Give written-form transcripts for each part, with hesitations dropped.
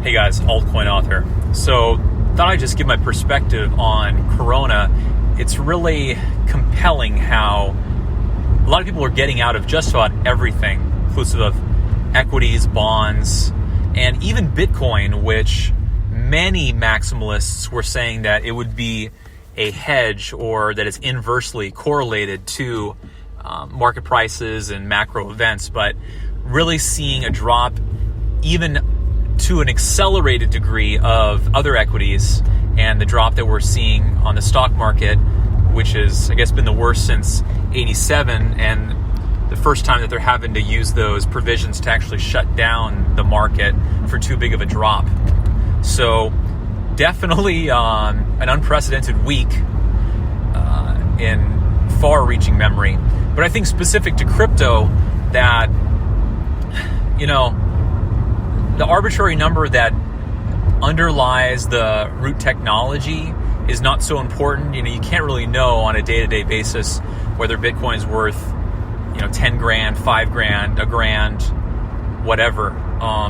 Hey guys, altcoin author. So, thought I'd just give my perspective on Corona. It's really compelling how a lot of people are getting out of just about everything, inclusive of equities, bonds, and even Bitcoin, which many maximalists were saying that it would be a hedge or that it's inversely correlated to market prices and macro events, but really seeing a drop even to an accelerated degree of other equities, and the drop that we're seeing on the stock market, which has, I guess, been the worst since 87, and the first time that they're having to use those provisions to actually shut down the market for too big of a drop. So definitely an unprecedented week in far-reaching memory. But I think specific to crypto that, the arbitrary number that underlies the root technology is not so important. You can't really know on a day-to-day basis whether Bitcoin is worth, 10 grand, 5 grand, a grand, whatever.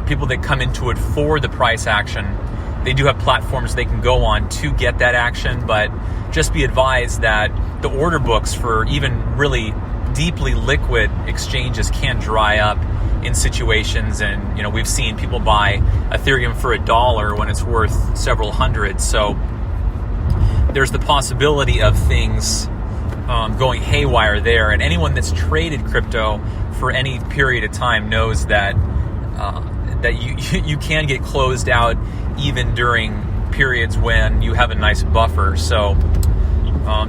People that come into it for the price action, they do have platforms they can go on to get that action, but just be advised that the order books for even really deeply liquid exchanges can dry up in situations, and we've seen people buy Ethereum for $1 when it's worth several hundred. So there's the possibility of things going haywire there, and anyone that's traded crypto for any period of time knows that you can get closed out even during periods when you have a nice buffer. So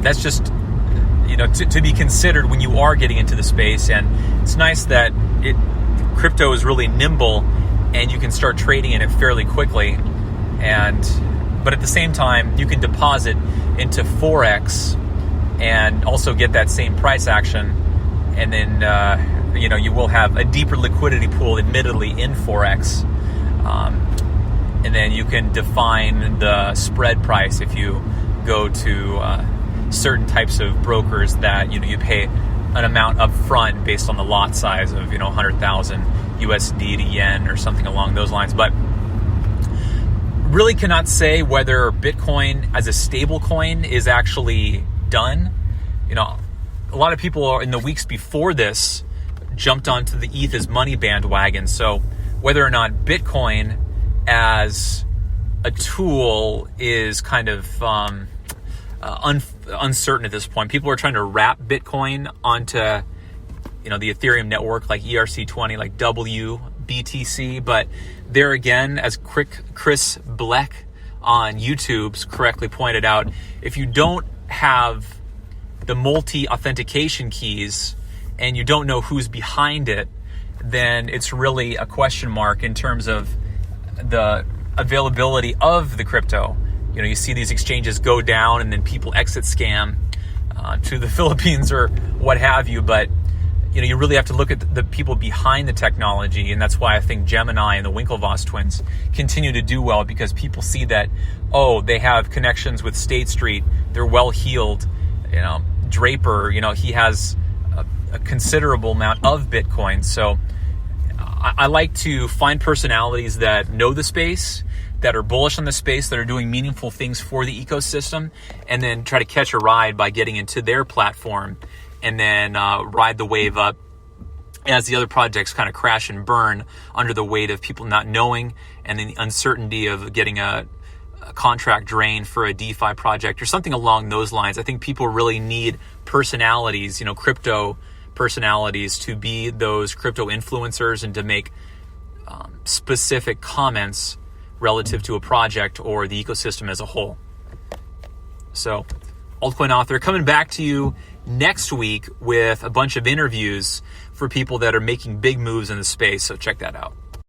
that's just to be considered when you are getting into the space. And it's nice that crypto is really nimble and you can start trading in it fairly quickly, but at the same time you can deposit into Forex and also get that same price action, and then you will have a deeper liquidity pool, admittedly, in Forex, and then you can define the spread price if you go to certain types of brokers that you pay an amount up front based on the lot size of 100,000 USD to yen or something along those lines. But really cannot say whether Bitcoin as a stable coin is actually done. A lot of people in the weeks before this jumped onto the ETH is money bandwagon. So whether or not Bitcoin as a tool is kind of uncertain at this point. People are trying to wrap Bitcoin onto the Ethereum network, like ERC20, like WBTC. But there again, as Chris Bleck on YouTube's correctly pointed out, if you don't have the multi-authentication keys and you don't know who's behind it, then it's really a question mark in terms of the availability of the crypto. You see these exchanges go down and then people exit scam to the Philippines or what have you. But, you really have to look at the people behind the technology. And that's why I think Gemini and the Winklevoss twins continue to do well, because people see that, they have connections with State Street. They're well-heeled. Draper, he has a considerable amount of Bitcoin. So I like to find personalities that know the space, that are bullish on the space, that are doing meaningful things for the ecosystem, and then try to catch a ride by getting into their platform, and then ride the wave up as the other projects kind of crash and burn under the weight of people not knowing, and then the uncertainty of getting a contract drain for a DeFi project or something along those lines. I think people really need personalities, crypto personalities, to be those crypto influencers and to make specific comments relative to a project or the ecosystem as a whole. So, altcoin author coming back to you next week with a bunch of interviews for people that are making big moves in the space. So check that out.